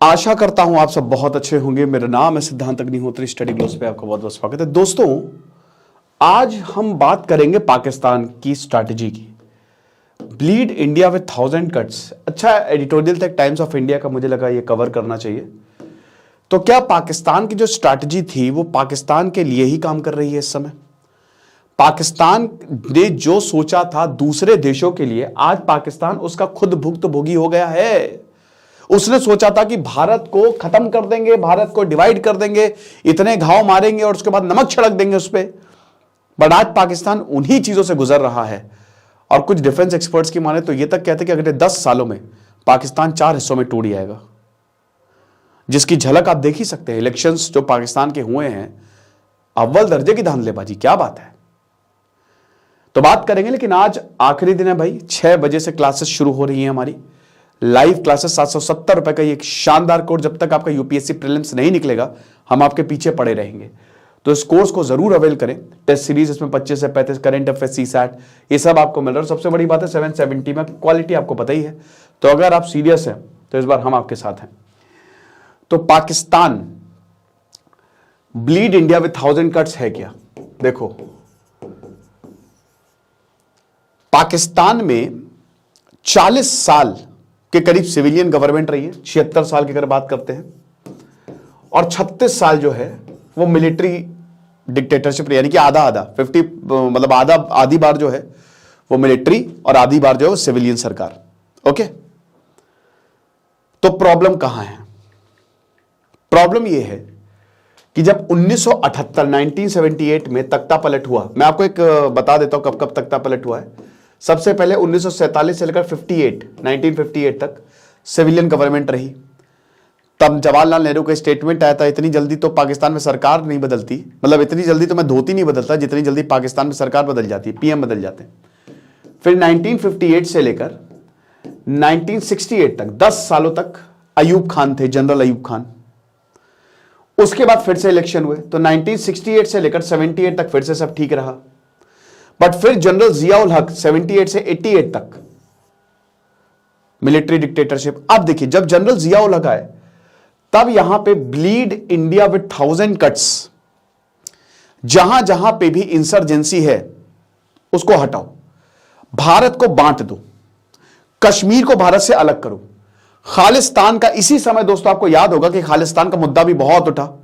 आशा करता हूं आप सब बहुत अच्छे होंगे। मेरा नाम है सिद्धांत अग्निहोत्री, स्टडी ग्लोस पे आपका बहुत बहुत स्वागत है। दोस्तों, आज हम बात करेंगे पाकिस्तान की स्ट्रैटेजी की। Bleed India with 1000 cuts. अच्छा एडिटोरियल तक टाइम्स ऑफ इंडिया का मुझे लगा ये कवर करना चाहिए। तो क्या पाकिस्तान की जो स्ट्रैटेजी थी वो पाकिस्तान के लिए ही काम कर रही है इस समय? पाकिस्तान ने जो सोचा था दूसरे देशों के लिए, आज पाकिस्तान उसका खुद भुक्तभोगी हो गया है। उसने सोचा था कि भारत को खत्म कर देंगे, भारत को डिवाइड कर देंगे, इतने घाव मारेंगे और उसके बाद नमक छिड़क देंगे उस पर। बट आज पाकिस्तान उन्हीं चीजों से गुजर रहा है। और कुछ डिफेंस एक्सपर्ट्स की माने तो ये तक कहते हैं कि अगले 10 सालों में पाकिस्तान 4 हिस्सों में टूट जाएगा, जिसकी झलक आप देख ही सकते हैं। इलेक्शंस जो पाकिस्तान के हुए हैं, अव्वल दर्जे की धांधलेबाजी, क्या बात है। तो बात करेंगे, लेकिन आज आखिरी दिन है भाई। 6 बजे से क्लासेस शुरू हो रही हैं हमारी लाइव क्लासेस। 770 रुपए का ये एक शानदार कोर्स। जब तक आपका यूपीएससी प्रीलिम्स नहीं निकलेगा हम आपके पीछे पड़े रहेंगे। तो इस कोर्स को जरूर अवेल करें। टेस्ट सीरीज इसमें 25 से 35, करंट अफेयर्स, सीसैट, ये सब आपको मिल रहा है। सबसे बड़ी बात है 770 में क्वालिटी आपको पता ही है। तो अगर आप सीरियस हैं तो इस बार हम आपके साथ हैं। तो Pakistan bleed India with 1000 cuts है क्या? देखो, पाकिस्तान में 40 साल के करीब सिविलियन गवर्नमेंट रही है। 76 साल की अगर बात करते हैं, और 36 साल जो है वो मिलिट्री डिक्टेटरशिप, यानी कि आधा आधा 50, मतलब आधी बार जो है वो मिलिट्री और आधी बार जो है सिविलियन सरकार। ओके, तो प्रॉब्लम कहां है? प्रॉब्लम यह है कि जब 1978 में तख्ता पलट हुआ, मैं आपको एक बता देता हूं कब कब तख्ता पलट हुआ है। सबसे पहले 1947 से लेकर 1958 तक सिविलियन गवर्नमेंट रही। तब जवाहरलाल नेहरू का स्टेटमेंट आया था, इतनी जल्दी तो पाकिस्तान में सरकार नहीं बदलती, मतलब इतनी जल्दी तो मैं धोती नहीं बदलता जितनी जल्दी पाकिस्तान में सरकार बदल जाती है, पीएम बदल जाते हैं। फिर 1958 से लेकर 1968 तक 10 सालों तक अयूब खान थे, जनरल अयूब खान। उसके बाद फिर से इलेक्शन हुए, तो 1968 से लेकर 78 तक फिर से सब ठीक रहा। बट फिर जनरल जियाउल हक 78 से 88 तक मिलिट्री डिक्टेटरशिप। अब देखिए, जब जनरल जियाउल हक आए तब यहां पे ब्लीड इंडिया विद 1000 कट्स, जहां जहां पे भी इंसर्जेंसी है उसको हटाओ, भारत को बांट दो, कश्मीर को भारत से अलग करो। खालिस्तान का इसी समय दोस्तों आपको याद होगा कि खालिस्तान का मुद्दा भी बहुत उठा।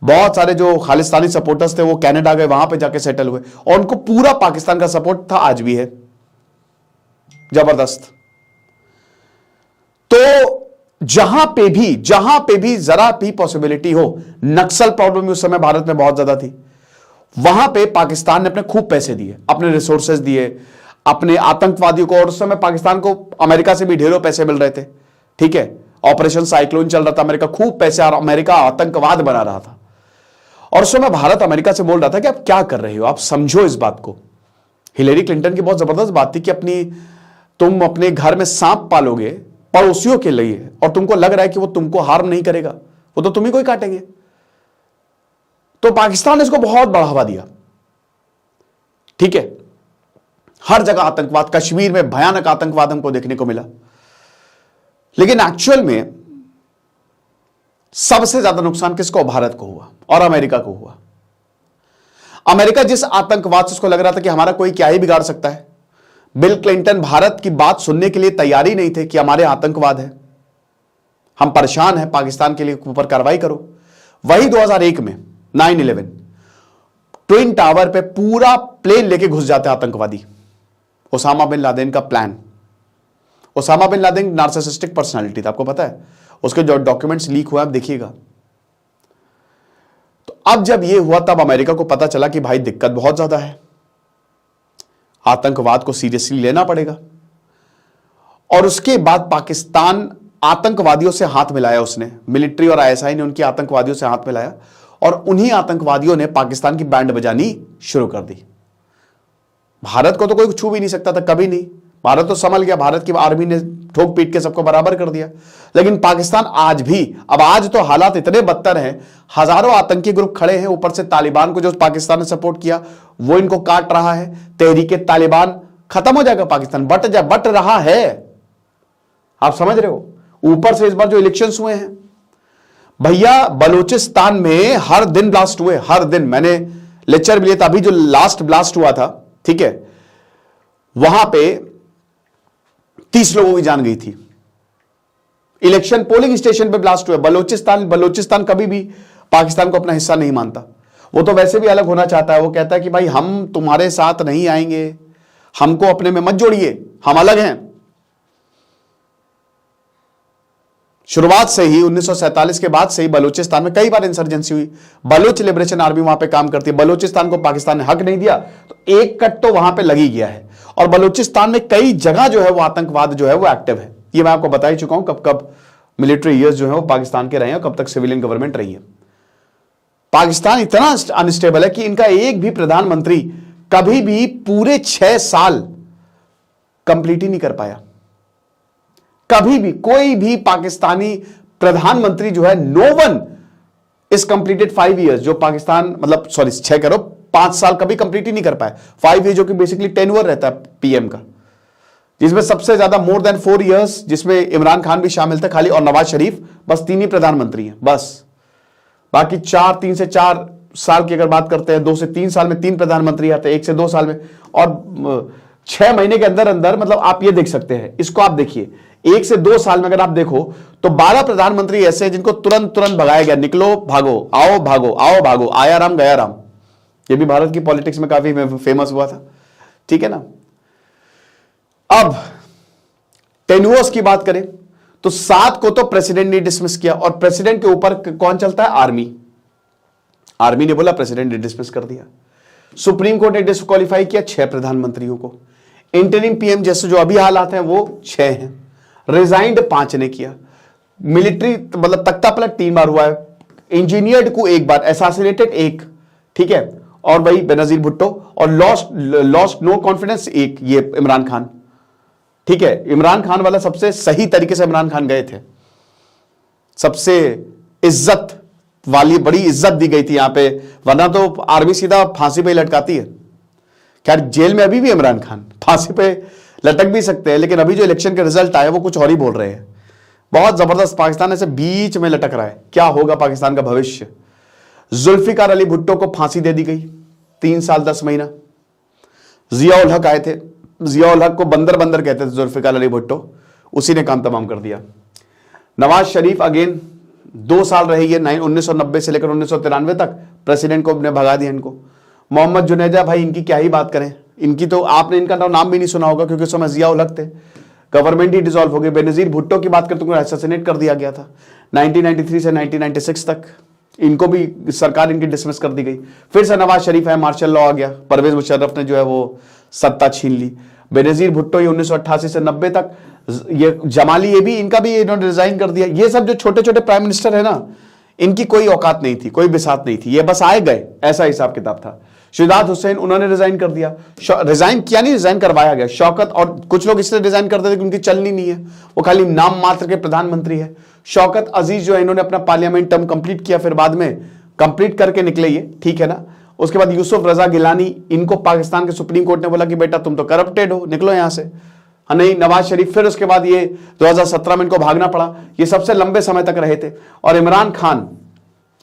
बहुत सारे जो खालिस्तानी सपोर्टर्स थे वो कनाडा गए, वहां पे जाके सेटल हुए, और उनको पूरा पाकिस्तान का सपोर्ट था, आज भी है जबरदस्त। तो जहां पे भी जरा भी पॉसिबिलिटी हो, नक्सल प्रॉब्लम भी उस समय भारत में बहुत ज्यादा थी, वहां पे पाकिस्तान ने अपने खूब पैसे दिए, अपने रिसोर्सेज दिए, अपने आतंकवादियों को। और उस समय पाकिस्तान को अमेरिका से भी ढेरों पैसे मिल रहे थे, ठीक है। ऑपरेशन साइक्लोन चल रहा था, अमेरिका खूब पैसे, और अमेरिका आतंकवाद बना रहा था। और उस समय भारत अमेरिका से बोल रहा था कि आप क्या कर रहे हो, आप समझो इस बात को। हिलेरी क्लिंटन की बहुत जबरदस्त बात थी कि तुम अपने घर में सांप पालोगे पड़ोसियों के लिए, और तुमको लग रहा है कि वो तुमको हार्म नहीं करेगा, वो तो तुम्ही को ही काटेंगे। तो पाकिस्तान ने इसको बहुत बढ़ावा दिया, ठीक है। हर जगह आतंकवाद, कश्मीर में भयानक आतंकवाद हमको देखने को मिला। लेकिन एक्चुअल में सबसे ज्यादा नुकसान किसको? भारत को हुआ और अमेरिका को हुआ। अमेरिका जिस आतंकवाद से उसको लग रहा था कि हमारा कोई क्या ही बिगाड़ सकता है, बिल क्लिंटन भारत की बात सुनने के लिए तैयार ही नहीं थे कि हमारे आतंकवाद है, हम परेशान हैं, पाकिस्तान के लिए ऊपर कार्रवाई करो। वही 2001 में 9/11 ट्विन टावर पे पूरा प्लेन लेके घुस जाते आतंकवादी, ओसामा बिन लादेन का plan. Osama bin Laden narcissistic personality था, आपको पता है, उसके जो डॉक्यूमेंट्स लीक हुआ आप देखिएगा। तो अब जब ये हुआ तब अमेरिका को पता चला कि भाई दिक्कत बहुत ज्यादा है, आतंकवाद को सीरियसली लेना पड़ेगा। और उसके बाद पाकिस्तान आतंकवादियों से हाथ मिलाया, उसने, मिलिट्री और आईएसआई ने उनकी आतंकवादियों से हाथ मिलाया, और उन्हीं आतंकवादियों ने पाकिस्तान की बैंड बजानी शुरू कर दी। भारत को तो कोई छू भी नहीं सकता था, कभी नहीं। भारत तो संभल गया, भारत की आर्मी ने ठोक पीट के सबको बराबर कर दिया। लेकिन पाकिस्तान आज भी, अब आज तो हालात इतने बदतर हैं, हजारों आतंकी ग्रुप खड़े हैं, ऊपर से तालिबान को जो पाकिस्तान ने सपोर्ट किया वो इनको काट रहा है। तहरीके तालिबान खत्म हो जाएगा, पाकिस्तान बट रहा है, आप समझ रहे हो। ऊपर से इस बार जो इलेक्शंस हुए हैं भैया बलूचिस्तान में हर दिन ब्लास्ट हुए, हर दिन। मैंने लेक्चर भी लिया था, अभी जो लास्ट ब्लास्ट हुआ था, ठीक है, वहां पे 30 लोगों की जान गई थी। इलेक्शन पोलिंग स्टेशन पे ब्लास्ट हुए। बलूचिस्तान कभी भी पाकिस्तान को अपना हिस्सा नहीं मानता। वो तो वैसे भी अलग होना चाहता है। वो कहता है कि भाई हम तुम्हारे साथ नहीं आएंगे, हमको अपने में मत जोड़िए, हम अलग हैं। शुरुआत से ही 1947 के बाद से ही बलूचिस्तान में कई बार इंसर्जेंसी हुई। बलूच लिबरेशन आर्मी वहां पे काम करती है। बलूचिस्तान को पाकिस्तान ने हक नहीं दिया तो एक कट तो वहां पे लगी गया है। और बलूचिस्तान में कई जगह जो है वो आतंकवाद जो है वो एक्टिव है। ये मैं आपको बता ही चुका हूं कब कब मिलिट्री ईयर्स जो है वो पाकिस्तान के रहे हैं, कब तक सिविलियन गवर्नमेंट रही है। पाकिस्तान इतना अनस्टेबल है कि इनका एक भी प्रधानमंत्री कभी भी पूरे 6 साल कंप्लीट ही नहीं कर पाया। कभी भी कोई भी पाकिस्तानी प्रधानमंत्री जो है, no one is completed 5 years, जो पाकिस्तान मतलब सॉरी 6 करो 5 साल कभी कंप्लीट ही नहीं कर पाए। 5 ईयर जो कि बेसिकली टेन्योर रहता है पीएम का, जिसमें सबसे ज्यादा मोर देन 4 ईयर्स, जिसमें इमरान खान भी शामिल थे खाली, और नवाज शरीफ, बस 3 ही प्रधानमंत्री हैं बस। बाकी 3 से 4 साल की अगर बात करते हैं, 2 से 3 साल में 3 प्रधानमंत्री आते हैं, 1 से 2 साल में, और 6 महीने के अंदर अंदर, मतलब आप ये देख सकते हैं, इसको आप देखिए 1 से 2 साल में अगर आप देखो तो 12 प्रधानमंत्री ऐसे हैं जिनको तुरंत तुरंत भगाया गया। निकलो भागो, आओ भागो, आओ भागो, आया राम गया राम। ये भी भारत की पॉलिटिक्स में काफी फेमस हुआ था, ठीक है ना। अब टेन्योर्स की बात करें तो 7 को तो प्रेसिडेंट ने डिसमिस किया, और प्रेसिडेंट के ऊपर कौन चलता है? आर्मी। आर्मी ने बोला, प्रेसिडेंट ने डिसमिस कर दिया। सुप्रीम कोर्ट ने डिस्क्वालीफाई किया 6 प्रधानमंत्रियों को। इंटरिम पीएम जैसे जो अभी हालात हैं वो 6 हैं। रिजाइंड 5 ने किया। मिलिट्री मतलब तख्ता पलट 3 बार हुआ है। इंजीनियर्ड को 1 बार, असैसिनेटेड 1, ठीक है, और वही बेनजीर भुट्टो, और लॉस्ट नो कॉन्फिडेंस 1, ये इमरान खान, ठीक है। इमरान खान वाला सबसे सही तरीके से इमरान खान गए थे, सबसे इज्जत वाली बड़ी इज्जत दी गई थी यहां पे, वरना तो आर्मी सीधा फांसी पे लटकाती है। खैर जेल में अभी भी इमरान खान फांसी पे लटक भी सकते हैं, लेकिन अभी जो इलेक्शन के रिजल्ट आए वो कुछ और ही बोल रहे हैं। बहुत जबरदस्त पाकिस्तान ऐसे बीच में लटक रहा है। क्या होगा पाकिस्तान का भविष्य? जुल्फिकार अली भुट्टो को फांसी दे दी गई, 3 साल 10 महीना। जियाउल हक आए थे, जियाउल हक को बंदर बंदर कहते थे जुल्फिकार अली भुट्टो, उसी ने काम तमाम कर दिया। नवाज शरीफ अगेन 2 साल रहे, ये 1990 से लेकर 1993 तक प्रेसिडेंट को ने भगा दिया इनको। मोहम्मद जुनेजा, भाई इनकी क्या ही बात करें, इनकी तो आपने इनका नाम भी नहीं सुना होगा क्योंकि उस समय जियाउल हक थे, गवर्नमेंट ही डिसॉल्व हो गई। बेनजीर भुट्टो की बात करते हुए असैसिनेट कर दिया गया था 1993 से 1996 तक, इनको भी सरकार इनकी डिसमिस कर दी गई। फिर से नवाज शरीफ है, मार्शल लॉ आ गया, परवेज मुशर्रफ ने जो है वो सत्ता छीन ली। बेनजीर भुट्टो ये 1988 से 90 तक, ये जमाली, ये भी इनका भी इन्होंने रिजाइन कर दिया। ये सब जो छोटे छोटे प्राइम मिनिस्टर है ना, इनकी कोई औकात नहीं थी, कोई बिसात नहीं थी, ये बस आए गए, ऐसा हिसाब किताब था। शिदात हुसैन, उन्होंने रिजाइन कर दिया। रिजाइन किया नहीं, रिजाइन करवाया गया। शौकत, और कुछ लोग इसलिए रिजाइन करते थे कि उनकी चलनी नहीं है, वो खाली नाम मात्र के प्रधानमंत्री है। शौकत अजीज जो है, इन्होंने अपना पार्लियामेंट टर्म कंप्लीट किया, फिर बाद में कंप्लीट करके निकले ये, ठीक है ना। उसके बाद यूसुफ रजा गिलानी, इनको पाकिस्तान के सुप्रीम कोर्ट ने बोला कि बेटा तुम तो करप्टेड हो, निकलो यहां से। हाँ नहीं, नवाज शरीफ, फिर उसके बाद ये 2017 में इनको भागना पड़ा। ये सबसे लंबे समय तक रहे थे। और इमरान खान,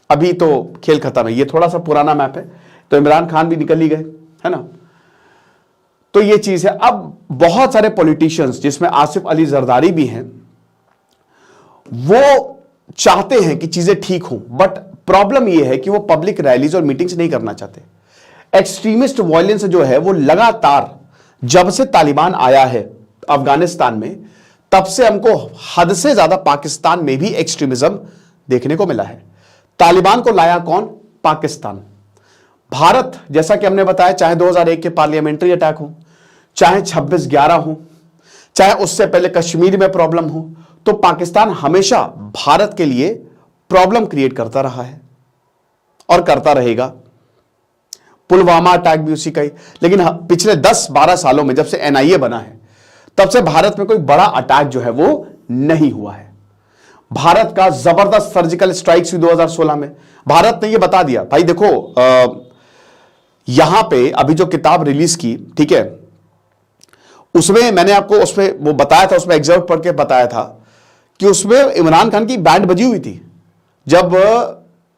अभी तो खेल खत्म है, ये थोड़ा सा पुराना मैप है, तो इमरान खान भी निकल ही गए, है ना। तो ये चीज है। अब बहुत सारे पॉलिटिशियंस, जिसमें आसिफ अली जरदारी भी हैं, वो चाहते हैं कि चीजें ठीक हों, बट प्रॉब्लम यह है कि वो पब्लिक रैलीज और मीटिंग्स नहीं करना चाहते। एक्सट्रीमिस्ट वायलेंस जो है वो लगातार, जब से तालिबान आया है अफगानिस्तान में, तब से हमको हद से ज्यादा पाकिस्तान में भी एक्सट्रीमिज्म देखने को मिला है। तालिबान को लाया कौन? पाकिस्तान। भारत, जैसा कि हमने बताया, चाहे 2001 के पार्लियामेंट्री अटैक हो, चाहे 26/11 हो, चाहे उससे पहले कश्मीर में प्रॉब्लम हो, तो पाकिस्तान हमेशा भारत के लिए प्रॉब्लम क्रिएट करता रहा है और करता रहेगा। पुलवामा अटैक भी उसी का ही। लेकिन पिछले 10-12 सालों में, जब से एनआईए बना है, तब से भारत में कोई बड़ा अटैक जो है वो नहीं हुआ है। भारत का जबरदस्त सर्जिकल स्ट्राइक्स हुई 2016 में। भारत ने ये बता दिया, भाई देखो, यहां पे अभी जो किताब रिलीज की, ठीक है, उसमें मैंने आपको उसमें वो बताया था, उसमें एग्जर्व पढ़ के बताया था कि उसमें इमरान खान की बैंड बजी हुई थी। जब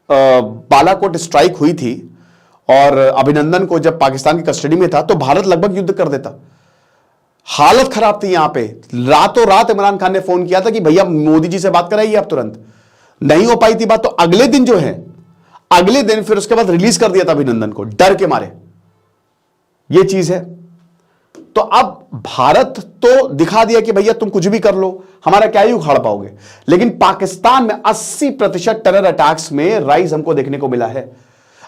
बालाकोट स्ट्राइक हुई थी और अभिनंदन को जब पाकिस्तान की कस्टडी में था तो भारत लगभग युद्ध कर देता। हालत खराब थी यहां पे। रातों रात इमरान खान ने फोन किया था कि भैया मोदी जी से बात कराइए आप तुरंत। नहीं हो पाई थी बात, तो अगले दिन जो है, अगले दिन फिर उसके बाद रिलीज कर दिया था अभिनंदन को, डर के मारे। यह चीज है। तो अब भारत तो दिखा दिया कि भैया तुम कुछ भी कर लो, हमारा क्या ही उखाड़ पाओगे। लेकिन पाकिस्तान में 80% टेरर अटैक्स में राइज हमको देखने को मिला है।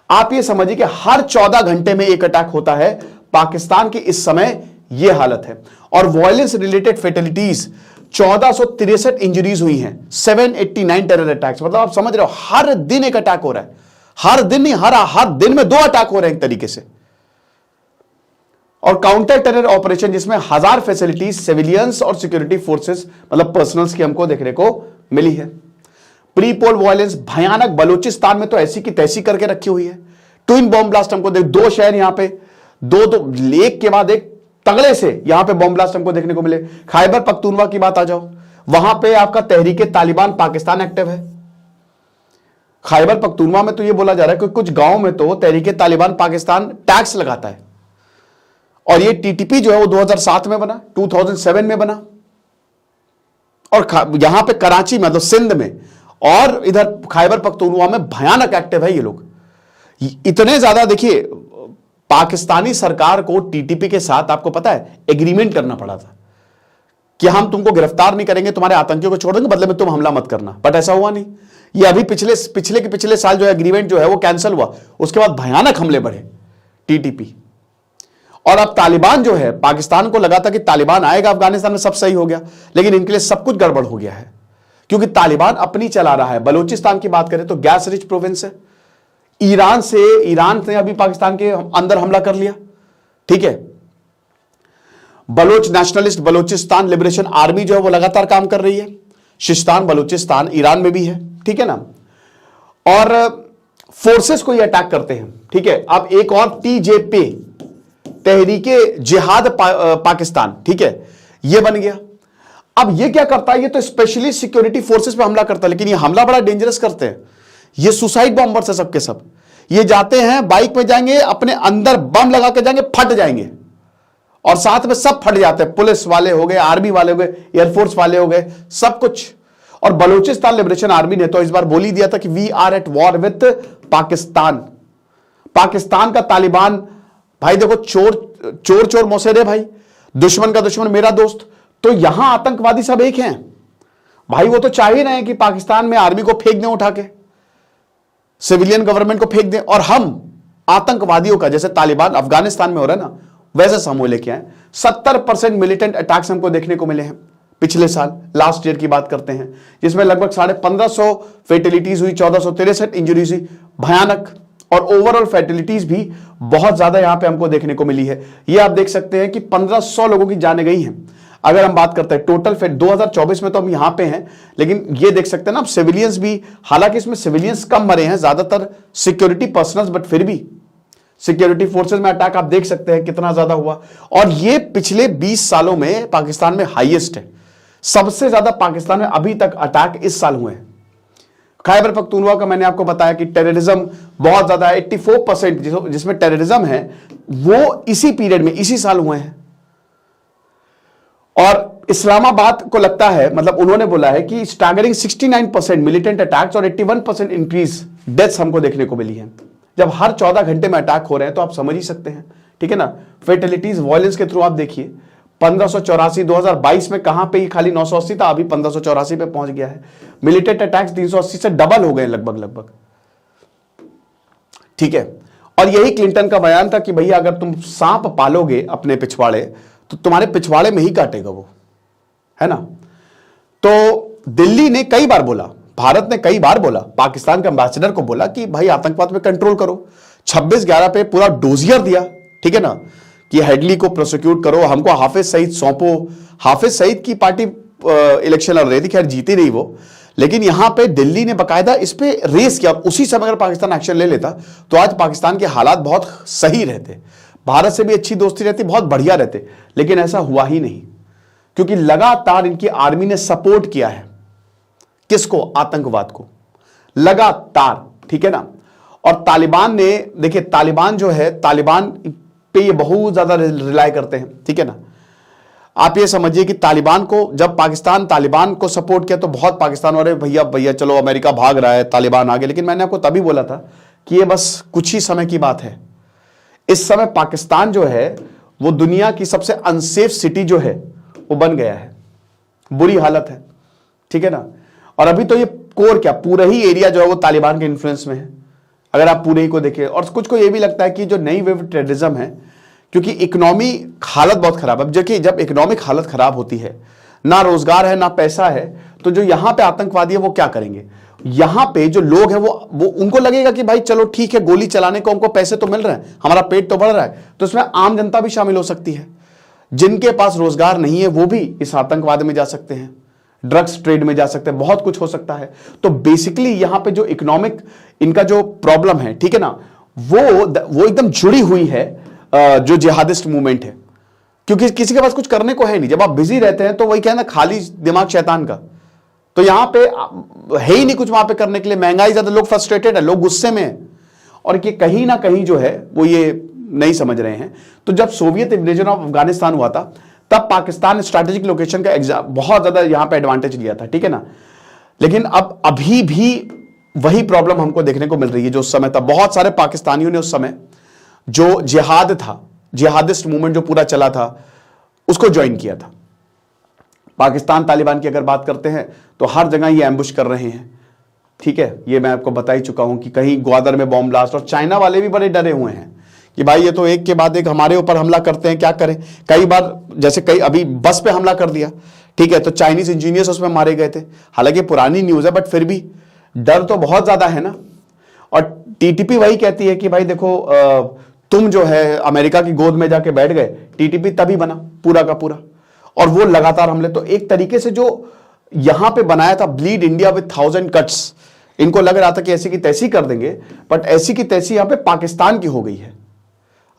आप ये समझिए कि हर 14 घंटे में एक अटैक होता है। पाकिस्तान की इस समय यह हालत है। और वायलेंस रिलेटेड फेटेलिटीज 1463 इंजरीज हुई हैं, 789 टेरर अटैक्स। मतलब आप समझ रहे हो, हर दिन एक अटैक हो रहा है। हर दिन नहीं, हर दिन में 2 अटैक हो रहे हैं एक तरीके से। और काउंटर टेरर ऑपरेशन जिसमें 1000 फैसिलिटीज सिविलियंस और सिक्योरिटी फोर्सेस मतलब पर्सनल्स की हमको देखने को मिली है। प्री पोल वायलेंस भयानक, बलूचिस्तान में तो ऐसी की तैसी करके रखी हुई है। ट्विन बॉम्ब ब्लास्ट हमको 2 शहर यहां पे, दो एक के बाद एक तगड़े से यहां पे बॉम्ब ब्लास्ट हमको देखने को मिले। खैबर पख्तूनवा की बात आ जाओ, वहां पे आपका तहरीके तालिबान पाकिस्तान एक्टिव है। खैबर पख्तूनवा में तो यह बोला जा रहा है कि कुछ गांव में तो तहरीके तालिबान पाकिस्तान टैक्स लगाता है। और ये टीटीपी जो है वो 2007 में बना, 2007 में बना। और यहां पे कराची में मतलब सिंध में और इधर खैबर पख्तूनवा में भयानक एक्टिव है ये लोग। इतने ज्यादा, देखिए पाकिस्तानी सरकार को टीटीपी के साथ आपको पता है एग्रीमेंट करना पड़ा था कि हम तुमको गिरफ्तार नहीं करेंगे, तुम्हारे आतंकियों को छोड़ देंगे, बदले में तुम हमला मत करना। बट ऐसा हुआ नहीं। ये अभी पिछले साल जो एग्रीमेंट जो है वो कैंसिल हुआ, उसके बाद भयानक हमले बढ़े टीटीपी। और अब तालिबान जो है, पाकिस्तान को लगा था कि तालिबान आएगा अफगानिस्तान में सब सही हो गया, लेकिन इनके लिए सब कुछ गड़बड़ हो गया है क्योंकि तालिबान अपनी चला रहा है। बलूचिस्तान की बात करें तो गैस रिच प्रोविंस है। ईरान ने अभी पाकिस्तान के अंदर हमला कर लिया। ठीक है, Baloch nationalist Balochistan liberation army जो है वो लगातार काम कर रही है। शिस्तान बलूचिस्तान ईरान में भी है। ठीक है ना। और फोर्सेस को ये अटैक करते हैं। ठीक है, अब एक और टीजेपी तहरीके जिहाद पाकिस्तान, ठीक है, ये बन गया। अब ये क्या करता है, ये तो स्पेशली सिक्योरिटी फोर्सेस पे हमला करता है, लेकिन ये हमला बड़ा डेंजरस करते हैं। ये सुसाइड बॉम्बर्स है सबके सब। ये जाते हैं बाइक में जाएंगे, अपने अंदर बम लगा के जाएंगे, फट जाएंगे और साथ में सब फट जाते हैं। पुलिस वाले हो गए, आर्मी वाले हो गए, एयरफोर्स वाले हो गए, सब कुछ। और बलूचिस्तान लिबरेशन आर्मी ने तो इस बार बोल ही दिया था कि we are at war with Pakistan. Pakistan का तालिबान, भाई देखो चोर मौसेरे भाई, दुश्मन का दुश्मन मेरा दोस्त। तो यहां आतंकवादी सब एक हैं भाई। वो तो चाह ही रहे हैं कि पाकिस्तान में आर्मी को फेंक दें, उठा के सिविलियन गवर्नमेंट को फेंक दें, और हम आतंकवादियों का जैसे तालिबान अफगानिस्तान में हो रहा है ना, वैसे समूह लेके आए। 70% मिलिटेंट अटैक्स हमको देखने को मिले हैं पिछले साल, लास्ट ईयर की बात करते हैं, जिसमें लगभग 1550 फेटिलिटीज हुई, 1463 इंजरीज हुई, भयानक। और ओवरऑल फैटिलिटीज भी बहुत ज्यादा यहां पे हमको देखने को मिली है। ये आप देख सकते हैं कि 1500 लोगों की जानें गई हैं। अगर हम बात करते हैं टोटल फेट 2024 में, तो हम यहां पे हैं, लेकिन ये देख सकते हैं ना, सिविलियंस भी, हालांकि इसमें सिविलियंस कम मरे हैं, ज्यादातर सिक्योरिटी पर्सनल्स, बट फिर भी सिक्योरिटी फोर्सेस में अटैक आप देख सकते हैं कितना ज्यादा हुआ। और ये पिछले 20 सालों में पाकिस्तान में हाईएस्ट है। सबसे ज्यादा पाकिस्तान में अभी तक अटैक इस साल हुए हैं। खैबर पख्तूनवा का मैंने आपको बताया कि टेररिज्म बहुत ज्यादा है, 84% जिसमें टेररिज्म है वो इसी पीरियड में, इसी साल हुए हैं। और इस्लामाबाद को लगता है, मतलब उन्होंने बोला है कि स्टैगरिंग 69% मिलिटेंट अटैक्स और 81% इंक्रीज डेथ्स हमको देखने को मिली है। जब हर 14 घंटे में अटैक हो रहे हैं तो आप समझ ही सकते हैं। ठीक है ना। फेटेलिटीज वायलेंस के थ्रू आप देखिए, 1584 2022 में कहां पे ही खाली 980 था, अभी 1584 पे पहुंच गया है। मिलिटेंट अटैक्स 380 से डबल हो गए लगभग। ठीक है। और यही क्लिंटन का बयान था कि भैया अगर तुम सांप पालोगे अपने पिछवाड़े तो तुम्हारे पिछवाड़े में ही काटेगा वो, है ना। तो दिल्ली ने कई बार बोला, भारत ने कई बार बोला, पाकिस्तान के एम्बेसडर को बोला कि भाई आतंकवाद पे कंट्रोल करो। 26/11 पे पूरा डोजियर दिया, ठीक है ना, कि हेडली को प्रोसिक्यूट करो, हमको हाफिज सईद सौंपो। हाफिज सईद की पार्टी इलेक्शन लड़ रही थी, खैर जीती नहीं वो, लेकिन यहां पे दिल्ली ने बकायदा इस पे रेस किया। उसी समय अगर पाकिस्तान एक्शन ले लेता तो आज पाकिस्तान के हालात बहुत सही रहते, भारत से भी अच्छी दोस्ती रहती, बहुत बढ़िया रहते। लेकिन ऐसा हुआ ही नहीं, क्योंकि लगातार इनकी आर्मी ने सपोर्ट किया है किसको, आतंकवाद को। लगातार, ठीक है ना। और तालिबान ने, देखिए तालिबान जो है, तालिबान पे ये बहुत ज्यादा रिलाई करते हैं, ठीक है ना। आप ये समझिए कि तालिबान को, जब पाकिस्तान तालिबान को सपोर्ट किया तो बहुत पाकिस्तान वाले भैया भैया चलो अमेरिका भाग रहा है, तालिबान आगे, लेकिन मैंने आपको तभी बोला था कि ये बस कुछ ही समय की बात है। इस समय पाकिस्तान जो है वो दुनिया की सबसे अनसेफ सिटी जो है वो बन गया है, बुरी हालत है, ठीक है ना। और अभी तो ये कोर क्या, पूरा ही एरिया जो है वो तालिबान के इन्फ्लुएंस में है, अगर आप पूरे ही को देखें। और कुछ को ये भी लगता है कि जो नई वेव टेररिज्म है, क्योंकि इकोनॉमी हालत बहुत खराब है। देखिए जब इकोनॉमिक हालत खराब होती है, ना रोजगार है ना पैसा है, तो जो यहां पे आतंकवादी है वो क्या करेंगे। यहां पे जो लोग हैं वो उनको लगेगा कि भाई चलो ठीक है, गोली चलाने को हमको पैसे तो मिल रहे हैं, हमारा पेट तो बढ़ रहा है, तो इसमें आम जनता भी शामिल हो सकती है। जिनके पास रोजगार नहीं है वो भी इस आतंकवाद में जा सकते हैं, ड्रग्स ट्रेड में जा सकते हैं, बहुत कुछ हो सकता है। तो बेसिकली यहां पे जो इकोनॉमिक इनका जो प्रॉब्लम है, ठीक है ना, वो एकदम जुड़ी हुई है जो जिहादिस्ट मूवमेंट है, क्योंकि किसी के पास कुछ करने को है नहीं। जब आप बिजी रहते हैं तो वही कहना खाली दिमाग शैतान का, तो यहां पे है ही नहीं कुछ वहां पे करने के लिए। महंगाई ज्यादा, लोग फ्रस्ट्रेटेड है, लोग गुस्से में है, और ये कहीं ना कहीं जो है वो ये नहीं समझ रहे हैं। तो जब सोवियत इन्वेजन ऑफ अफगानिस्तान हुआ था तब पाकिस्तान ने स्ट्रैटेजिक लोकेशन का बहुत ज्यादा यहां पे एडवांटेज लिया था, ठीक है ना। लेकिन अब अभी भी वही प्रॉब्लम हमको देखने को मिल रही है जो उस समय था। बहुत सारे पाकिस्तानियों ने उस समय जो जिहाद था, जिहादिस्ट मूवमेंट जो पूरा चला था, उसको ज्वाइन किया था। पाकिस्तान तालिबान की अगर बात करते हैं तो हर जगह ये एम्बुश कर रहे हैं, ठीक है। ये मैं आपको बता ही चुका हूं कि कहीं ग्वादर में बॉम्ब ब्लास्ट, और चाइना वाले भी बड़े डरे हुए हैं कि भाई ये तो एक के बाद एक हमारे ऊपर हमला करते हैं, क्या करें। कई बार जैसे कई अभी बस पे हमला कर दिया, ठीक है, तो चाइनीज इंजीनियर्स उसमें मारे गए थे। हालांकि पुरानी न्यूज है बट फिर भी डर तो बहुत ज्यादा है ना। और टीटीपी वही कहती है कि भाई देखो तुम जो है अमेरिका की गोद में जाके बैठ गए, टीटीपी तभी बना पूरा का पूरा, और वो लगातार हमले। तो एक तरीके से जो यहां पे बनाया था ब्लीड इंडिया विद 1000 कट्स, इनको लग रहा था कि ऐसी की तैसी कर देंगे, बट ऐसी की तैसी यहां पे पाकिस्तान की हो गई है।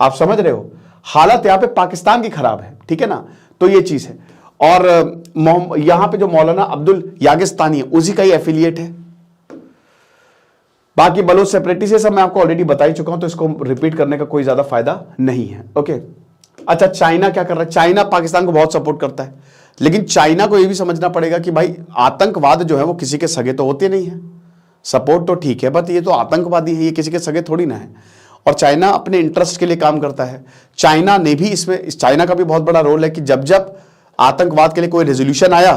आप समझ रहे हो, हालत यहां पे पाकिस्तान की खराब है, ठीक है ना। तो ये चीज है। और यहां पे जो मौलाना अब्दुल यागिस्तानी है उसी का ही एफिलिएट है। बाकी बलोच सेपरेटिस्ट, ये सब मैं आपको ऑलरेडी बता ही चुका हूं, तो इसको रिपीट करने का कोई ज्यादा फायदा नहीं है। ओके, अच्छा चाइना क्या कर रहा है। चाइना पाकिस्तान को बहुत सपोर्ट करता है, लेकिन चाइना को यह भी समझना पड़ेगा कि भाई आतंकवाद जो है वो किसी के सगे तो होते नहीं है। सपोर्ट तो ठीक है, बट ये तो आतंकवादी है, ये किसी के सगे थोड़ी ना है। और चाइना अपने इंटरेस्ट के लिए काम करता है। चाइना ने भी इसमें, चाइना का भी बहुत बड़ा रोल है कि जब जब आतंकवाद के लिए कोई रेजोल्यूशन आया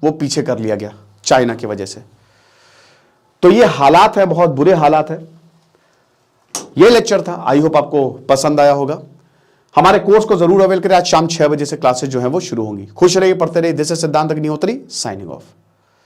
वो पीछे कर लिया गया चाइना की वजह से। तो ये हालात है, बहुत बुरे हालात है। ये लेक्चर था, आई होप आपको पसंद आया होगा। हमारे कोर्स को जरूर अवेल करें। आज शाम 6 बजे से क्लासेस जो है वो शुरू होंगी। खुश रहिए, पढ़ते रहिए। दिस इज सिद्धांत अग्निहोत्री साइनिंग ऑफ।